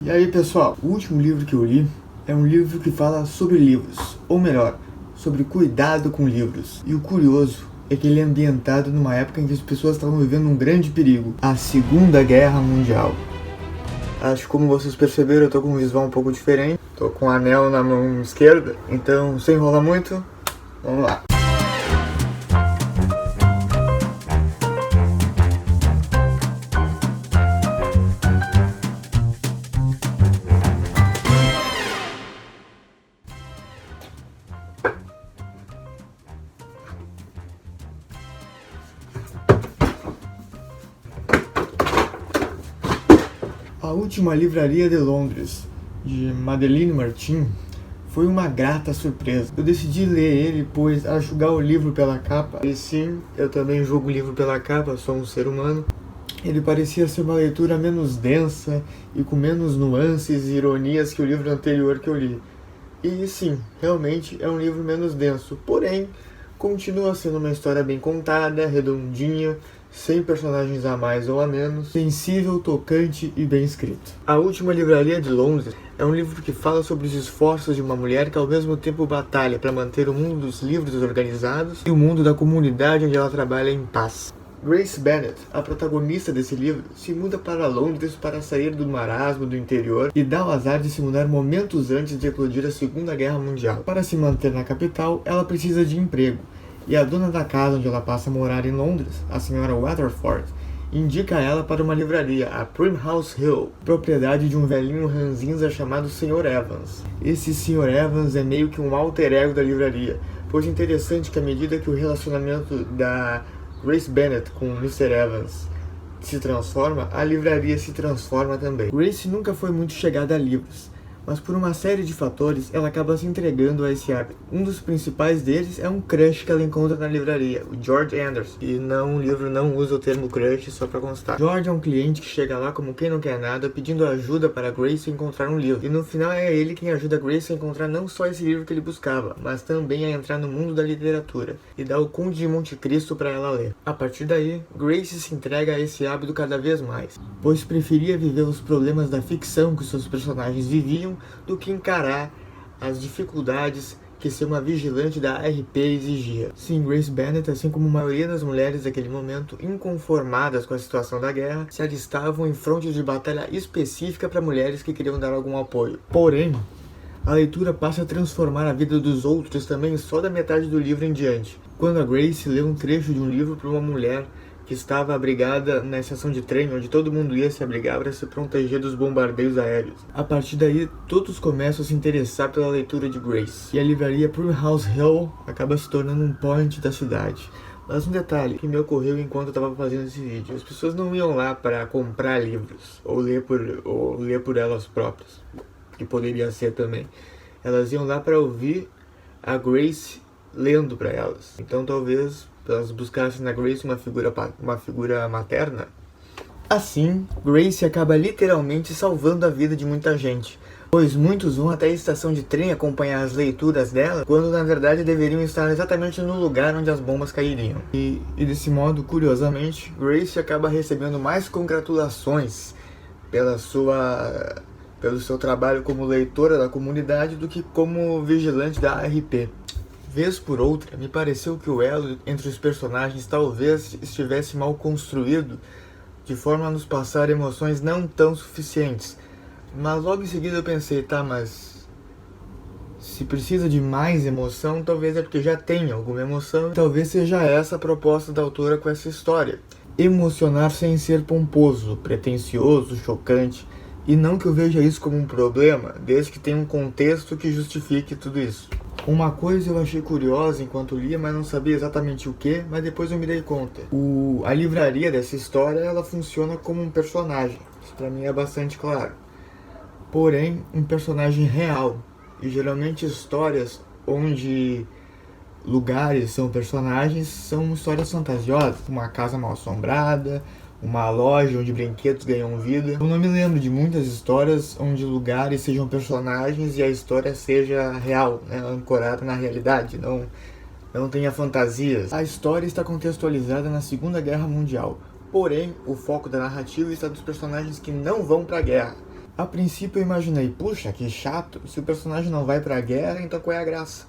E aí pessoal, o último livro que eu li é um livro que fala sobre livros, ou melhor, sobre cuidado com livros. E o curioso é que ele é ambientado numa época em que as pessoas estavam vivendo um grande perigo, a Segunda Guerra Mundial. Acho que como vocês perceberam, eu tô com um visual um pouco diferente, tô com um anel na mão esquerda, então sem enrolar muito, vamos lá. A Última Livraria de Londres, de Madeleine Martin, foi uma grata surpresa. Eu decidi ler ele, pois ao julgar o livro pela capa, e sim, eu também julgo o livro pela capa, sou um ser humano, ele parecia ser uma leitura menos densa e com menos nuances e ironias que o livro anterior que eu li. E sim, realmente é um livro menos denso, porém, continua sendo uma história bem contada, redondinha, sem personagens a mais ou a menos, sensível, tocante e bem escrito. A Última Livraria de Londres é um livro que fala sobre os esforços de uma mulher que ao mesmo tempo batalha para manter o mundo dos livros organizados e o mundo da comunidade onde ela trabalha em paz. Grace Bennet, a protagonista desse livro, se muda para Londres para sair do marasmo do interior e dá o azar de se mudar momentos antes de eclodir a Segunda Guerra Mundial. Para se manter na capital, ela precisa de emprego. E a dona da casa onde ela passa a morar em Londres, a senhora Waterford, indica ela para uma livraria, a Primhouse Hill, propriedade de um velhinho ranzinza chamado Sr. Evans. Esse Sr. Evans é meio que um alter ego da livraria, pois é interessante que à medida que o relacionamento da Grace Bennet com Mr. Evans se transforma, a livraria se transforma também. Grace nunca foi muito chegada a livros, mas por uma série de fatores ela acaba se entregando a esse hábito. Um dos principais deles é um crush que ela encontra na livraria, o George Anderson. E não, o livro não usa o termo crush, só pra constar. George é um cliente que chega lá como quem não quer nada, pedindo ajuda para Grace encontrar um livro. E no final é ele quem ajuda Grace a encontrar não só esse livro que ele buscava, mas também a entrar no mundo da literatura e dá o Conde de Monte Cristo para ela ler. A partir daí, Grace se entrega a esse hábito cada vez mais, pois preferia viver os problemas da ficção que seus personagens viviam do que encarar as dificuldades que ser uma vigilante da ARP exigia. Sim, Grace Bennet, assim como a maioria das mulheres daquele momento, inconformadas com a situação da guerra, se alistavam em frontes de batalha específica para mulheres que queriam dar algum apoio. Porém, a leitura passa a transformar a vida dos outros também só da metade do livro em diante, quando a Grace lê um trecho de um livro para uma mulher que estava abrigada na estação de trem, onde todo mundo ia se abrigar para se proteger dos bombardeios aéreos. A partir daí, todos começam a se interessar pela leitura de Grace, e a livraria Primhouse Hill acaba se tornando um point da cidade. Mas um detalhe que me ocorreu enquanto eu estava fazendo esse vídeo: as pessoas não iam lá para comprar livros, ou ler por elas próprias, que poderia ser também. Elas iam lá para ouvir a Grace lendo para elas. Então talvez elas buscassem na Grace uma figura materna. Assim, Grace acaba literalmente salvando a vida de muita gente, pois muitos vão até a estação de trem acompanhar as leituras dela, quando na verdade deveriam estar exatamente no lugar onde as bombas cairiam. E desse modo, curiosamente, Grace acaba recebendo mais congratulações pelo seu trabalho como leitora da comunidade do que como vigilante da ARP. Vez por outra, me pareceu que o elo entre os personagens talvez estivesse mal construído, de forma a nos passar emoções não tão suficientes. Mas logo em seguida eu pensei, tá, mas se precisa de mais emoção, talvez é porque já tem alguma emoção. Talvez seja essa a proposta da autora com essa história. Emocionar sem ser pomposo, pretensioso, chocante. E não que eu veja isso como um problema, desde que tenha um contexto que justifique tudo isso. Uma coisa eu achei curiosa enquanto lia, mas não sabia exatamente o que, mas depois eu me dei conta. A livraria dessa história, ela funciona como um personagem. Isso pra mim é bastante claro. Porém, um personagem real. E geralmente histórias onde lugares são personagens são histórias fantasiosas. Uma casa mal assombrada, uma loja onde brinquedos ganham vida. Eu não me lembro de muitas histórias onde lugares sejam personagens e a história seja real, né, ancorada na realidade, não tenha fantasias. A história está contextualizada na Segunda Guerra Mundial, porém o foco da narrativa está dos personagens que não vão para a guerra. A princípio eu imaginei, puxa, que chato, se o personagem não vai pra guerra, então qual é a graça?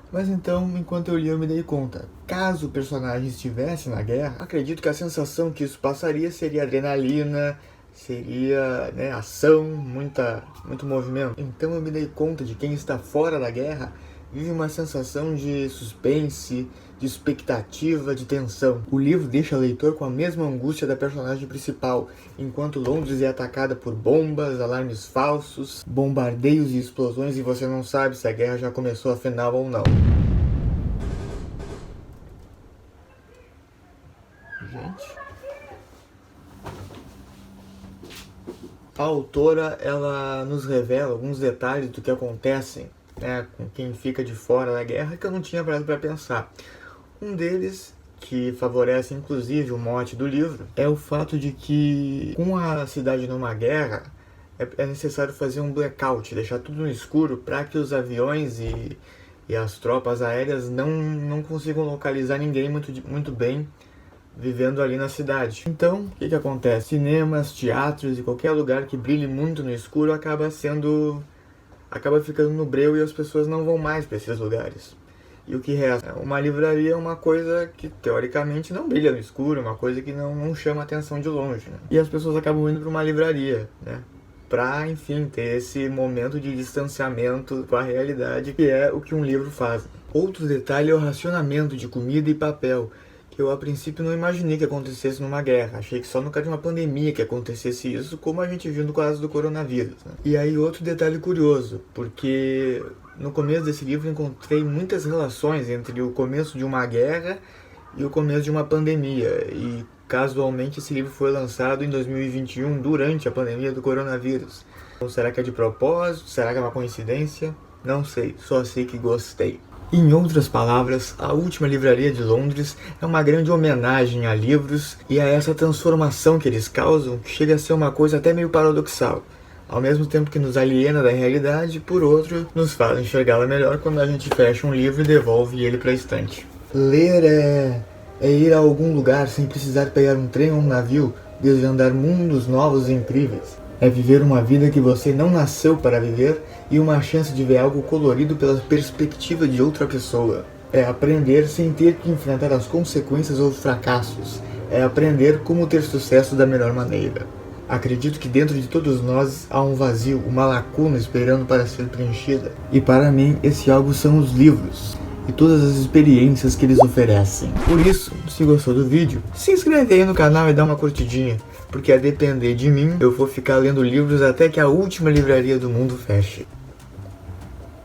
Mas então, enquanto eu li, eu me dei conta. Caso o personagem estivesse na guerra, acredito que a sensação que isso passaria seria adrenalina, seria, né, ação, muito movimento. Então eu me dei conta de quem está fora da guerra vive uma sensação de suspense, de expectativa, de tensão. O livro deixa o leitor com a mesma angústia da personagem principal, enquanto Londres é atacada por bombas, alarmes falsos, bombardeios e explosões e você não sabe se a guerra já começou afinal ou não. Gente... A autora, ela nos revela alguns detalhes do que acontecem, né, com quem fica de fora da guerra que eu não tinha parado para pensar. Um deles, que favorece inclusive o mote do livro, é o fato de que com a cidade numa guerra é necessário fazer um blackout, deixar tudo no escuro para que os aviões e as tropas aéreas não consigam localizar ninguém muito bem vivendo ali na cidade. Então, o que acontece? Cinemas, teatros e qualquer lugar que brilhe muito no escuro acaba ficando no breu e as pessoas não vão mais para esses lugares. E o que resta? Uma livraria é uma coisa que teoricamente não brilha no escuro, uma coisa que não chama atenção de longe, né? E as pessoas acabam indo para uma livraria, né? Para, enfim, ter esse momento de distanciamento com a realidade, que é o que um livro faz. Outro detalhe é o racionamento de comida e papel, que eu a princípio não imaginei que acontecesse numa guerra. Achei que só no caso de uma pandemia que acontecesse isso, como a gente viu no caso do coronavírus, né? E aí outro detalhe curioso, porque no começo desse livro encontrei muitas relações entre o começo de uma guerra e o começo de uma pandemia. E casualmente esse livro foi lançado em 2021, durante a pandemia do coronavírus. Então, será que é de propósito? Será que é uma coincidência? Não sei, só sei que gostei. Em outras palavras, a Última Livraria de Londres é uma grande homenagem a livros e a essa transformação que eles causam, que chega a ser uma coisa até meio paradoxal. Ao mesmo tempo que nos aliena da realidade, por outro, nos faz enxergá-la melhor quando a gente fecha um livro e devolve ele para a estante. Ler é ir a algum lugar sem precisar pegar um trem ou um navio, desvendar mundos novos e incríveis. É viver uma vida que você não nasceu para viver e uma chance de ver algo colorido pela perspectiva de outra pessoa. É aprender sem ter que enfrentar as consequências ou fracassos. É aprender como ter sucesso da melhor maneira. Acredito que dentro de todos nós há um vazio, uma lacuna esperando para ser preenchida. E para mim, esse algo são os livros e todas as experiências que eles oferecem. Por isso, se gostou do vídeo, se inscreve aí no canal e dá uma curtidinha, porque a depender de mim, eu vou ficar lendo livros até que a última livraria do mundo feche.